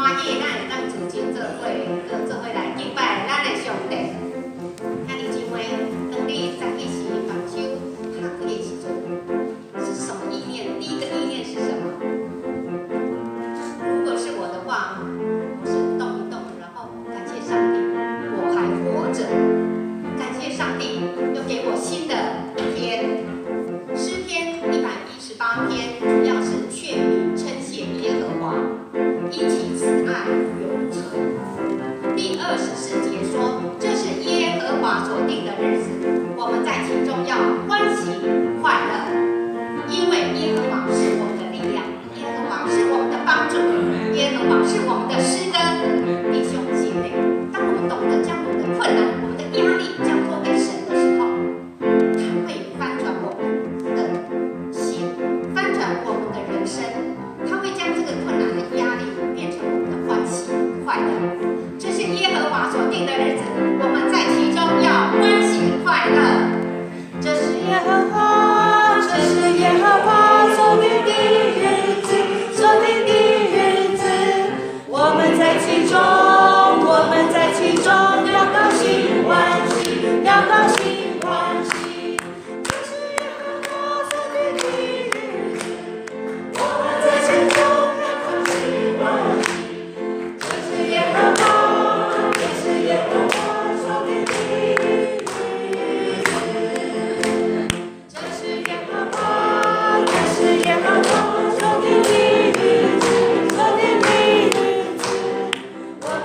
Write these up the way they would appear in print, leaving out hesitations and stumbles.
欢喜，咱会当组织做伙来敬拜咱的上帝。遐尼真话，当你早起时目睭拍开的时阵，是什么意念？第一个意念是什么？如果是我的话，我是动一动，然后感谢上帝，我还活着，感谢上帝又给我新的一天。诗篇118篇主要是劝民称谢耶和华，因其慈爱永存。第24节说，这是耶和华所定的日子，我们在其中要欢喜快乐，因为耶和华是我们的力量，耶和华是我们的帮助，耶和华是我们的施根。弟兄姐妹，当我们懂得将我们的困难、我们的压力交托给神的时候，他会翻转我们的心，翻转我们的人生，他会将这个困难的压力变成我们的欢喜快乐。这是耶和华所定的日子，我们在其中要欢喜快乐。这是耶和华，这是耶和华所定的日子，所定的日子，我们在其中，我们在其中要高兴欢喜，要高兴欢喜。这是耶和华所定的日子，我们在其中要高兴欢喜。这是耶和华，这是耶和华所定的日子，这是耶和华，这是耶和华所定的日子，所定的日子，我们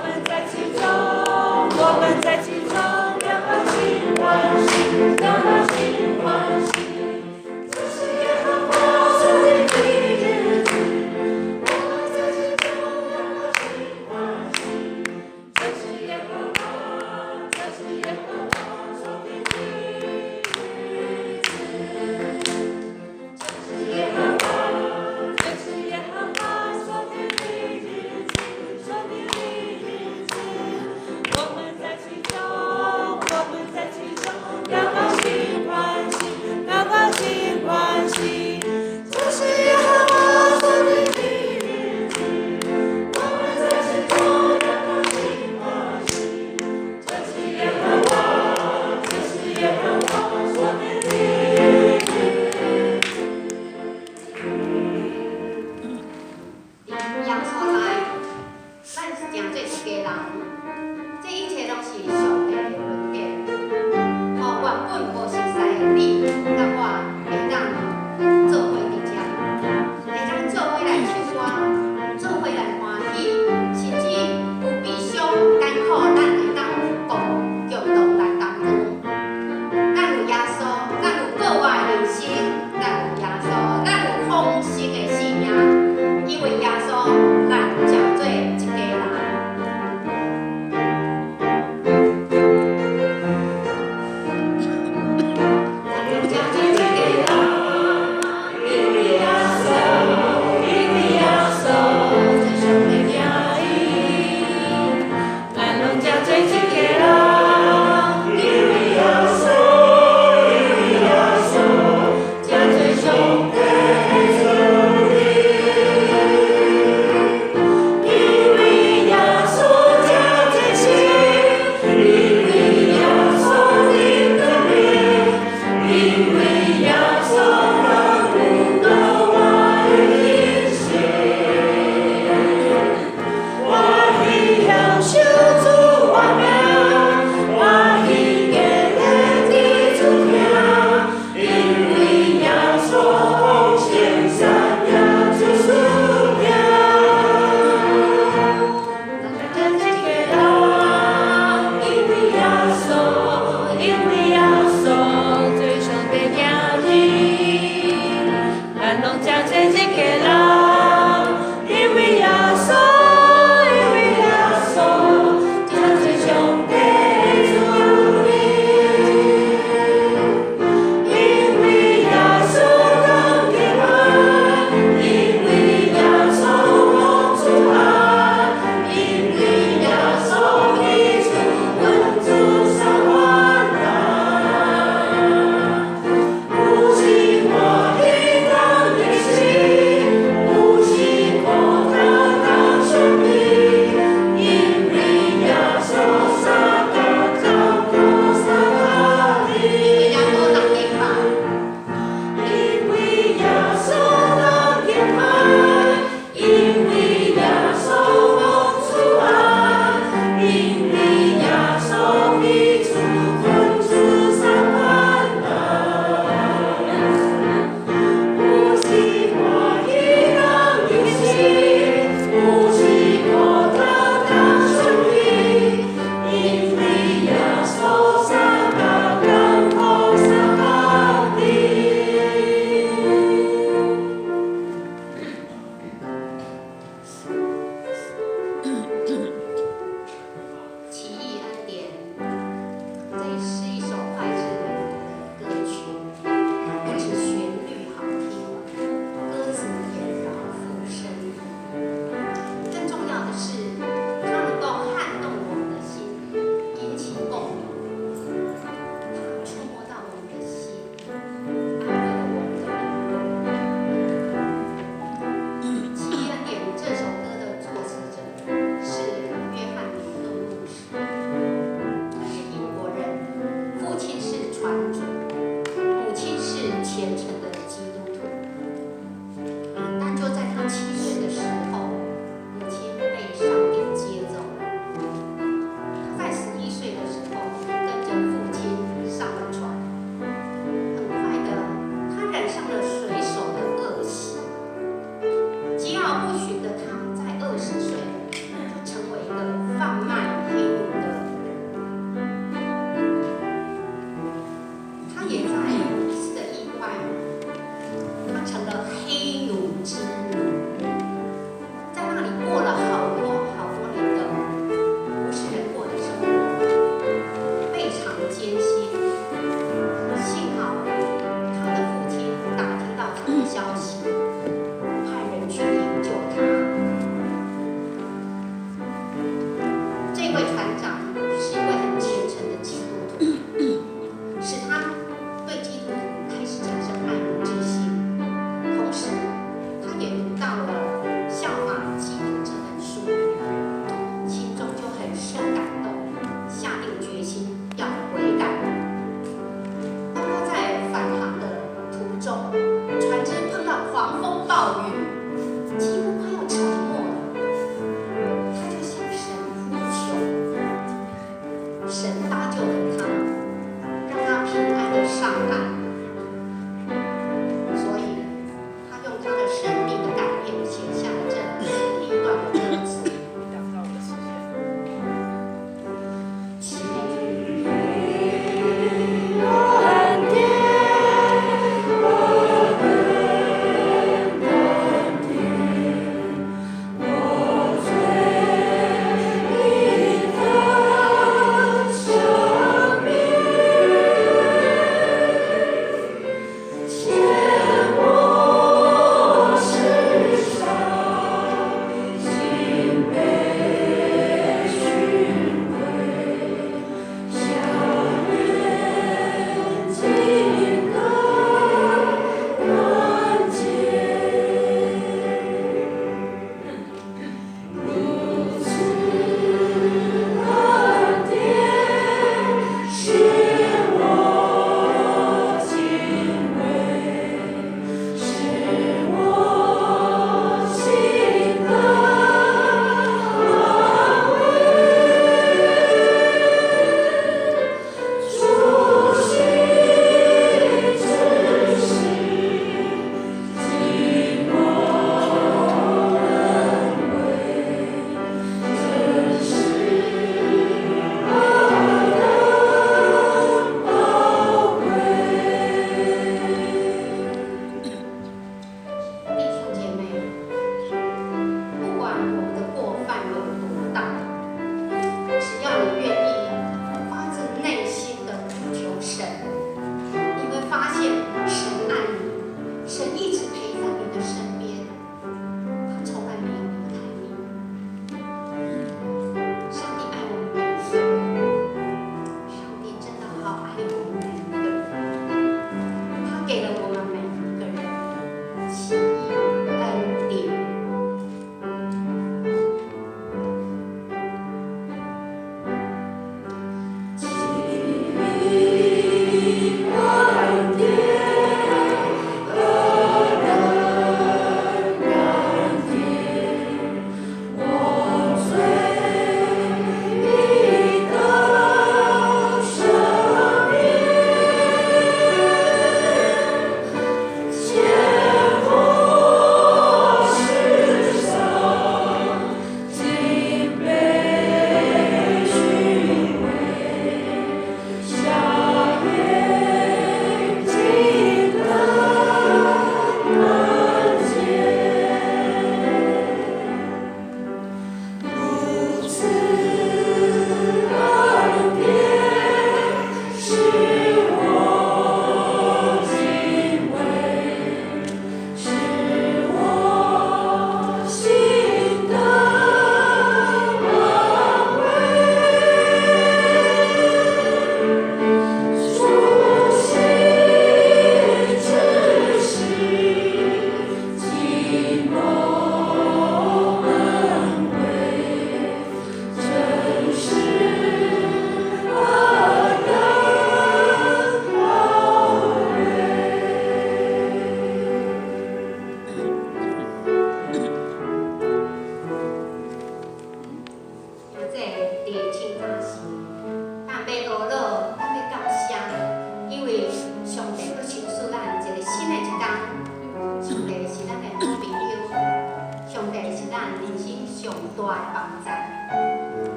上大的帮助。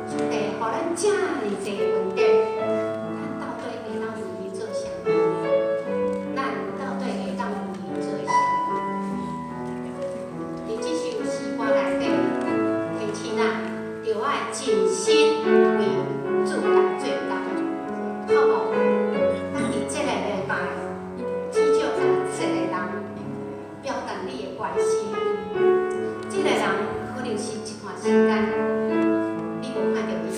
所以，互咱遮尔济问题，咱到底会当为伊做啥？咱到底会当为伊做啥？伫即首诗歌内底，提醒咱着爱尽心为主来做工，好无？咱伫即个礼拜，至少甲一个人表达你的关心。这个人可能是一段时间你无看到伊，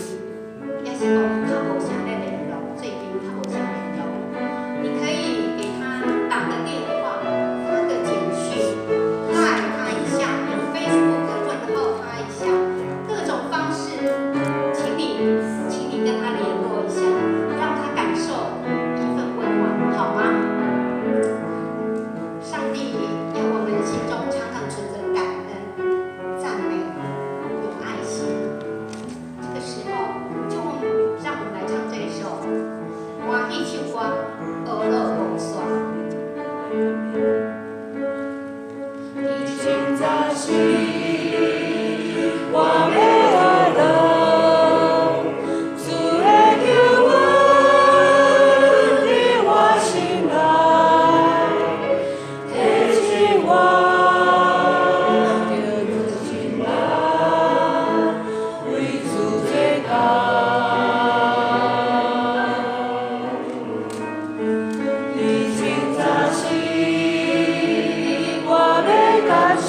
也是讲较无啥咧联络，最近较无啥联络。你可以给他打个电话，发个简讯，赖他一下，用 Facebook 问候他一下，各种方式，请你跟他联络一下，让他感受一份温暖，好吗？上帝要我们心中常常存着感恩、赞美、有爱心。这个时候，就让我们来唱这一首《欢喜唱歌》，俄勒无煞。你现在是我的爱人，主的救恩在我心内，提醒我着用心来为主做工。你现在是我要感谢。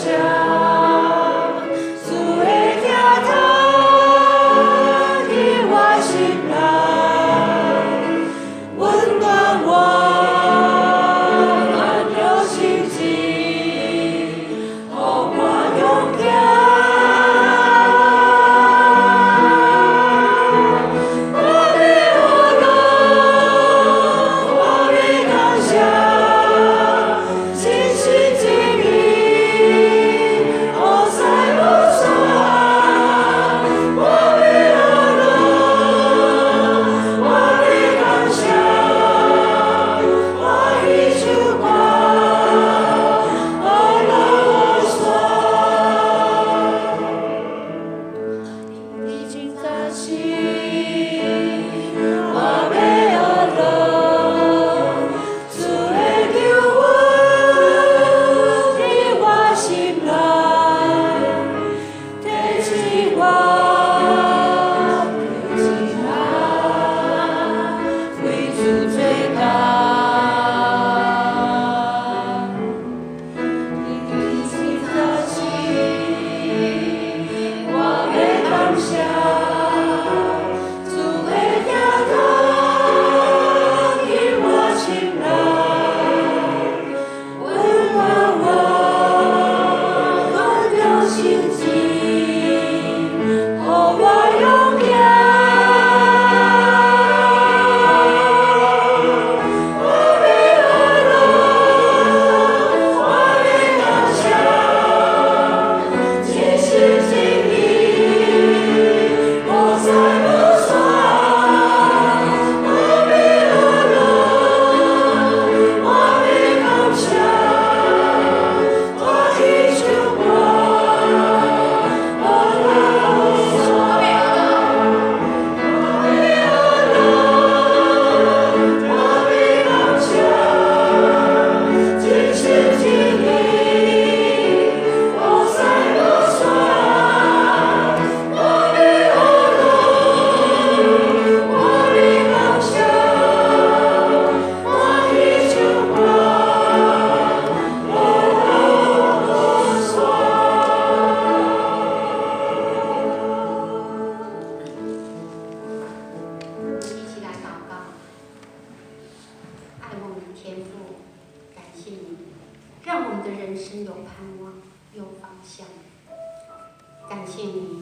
感谢你，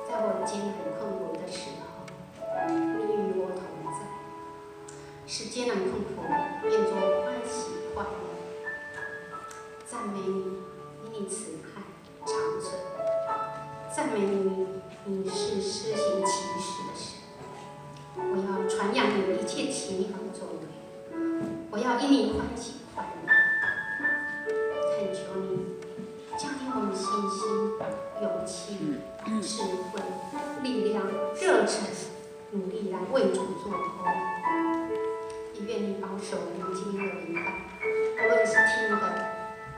在我艰难困苦的时候，你与我同在，使艰难困苦变作欢喜快乐。赞美你，因你慈爱长存；赞美你，你是施行奇事的神。我要传扬你的一切奇妙作为，我要因你欢喜快乐。恳求你降低我们信心，勇气、智慧、力量、热忱，努力来为主做工。也愿你保守我们今天的礼拜，无论是听的、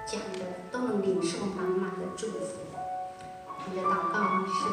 讲的，都能领受满满的祝福。我们的祷告是